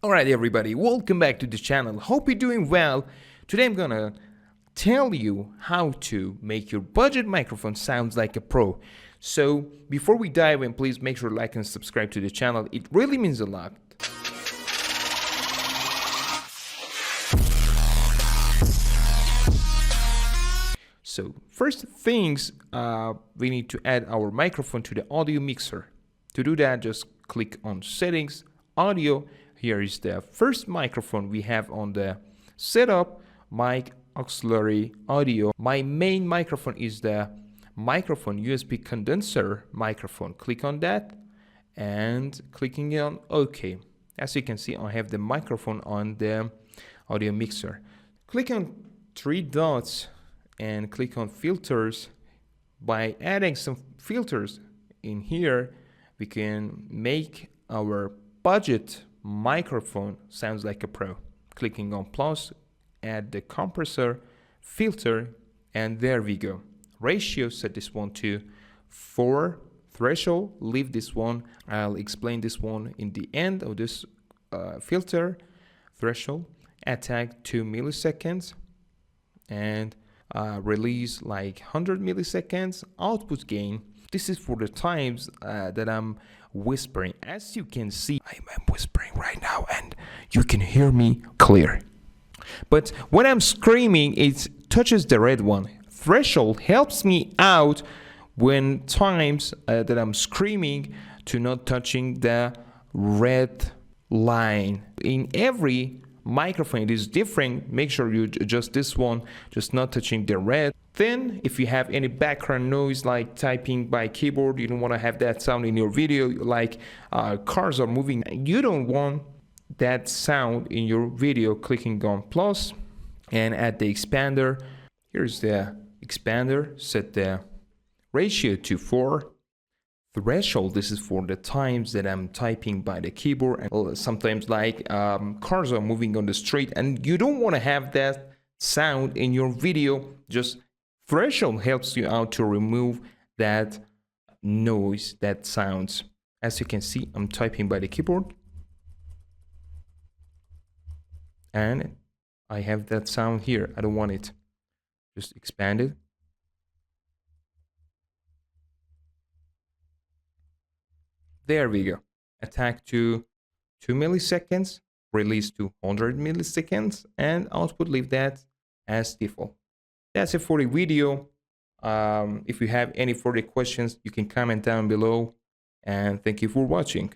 Alright everybody, welcome back to the channel. Hope you're doing well. Today I'm gonna tell you how to make your budget microphone sounds like a pro. So before we dive in, please make sure to like and subscribe to the channel. It really means a lot. So first things, we need to add our microphone to the audio mixer. To do that, just click on settings, audio. Here is the first microphone we have on the setup, mic auxiliary audio. My main microphone is the microphone USB condenser microphone. Click on that and clicking on OK. As you can see, I have the microphone on the audio mixer. Click on three dots and click on filters. By adding some filters in here, we can make our budget microphone sounds like a pro. Clicking on plus, add the compressor, filter, and there we go. Ratio, set this one to 4. Threshold, leave this one. I'll explain this one in the end of this filter. Threshold, attack 2 milliseconds, and release like 100 milliseconds. Output gain, this is for the times that I'm whispering. As you can see, I'm whispering right now and you can hear me clear. But when I'm screaming, it touches the red one. Threshold helps me out when times that I'm screaming to not touching the red line. In every microphone it is different. Make sure you adjust this one, just not touching the red. Then if you have any background noise like typing by keyboard, you don't want to have that sound in your video, like cars are moving, you don't want that sound in your video. Clicking on plus and add the expander. Here's the expander. Set the ratio to 4. Threshold, this is for the times that I'm typing by the keyboard, and sometimes like cars are moving on the street and you don't want to have that sound in your video. Just threshold helps you out to remove that noise, that sounds. As you can see, I'm typing by the keyboard and I have that sound here. I don't want it. Just expand it. There we go. Attack to 2 milliseconds, release to 100 milliseconds, and output leave that as default. That's it for the video. If you have any further questions, you can comment down below, and thank you for watching.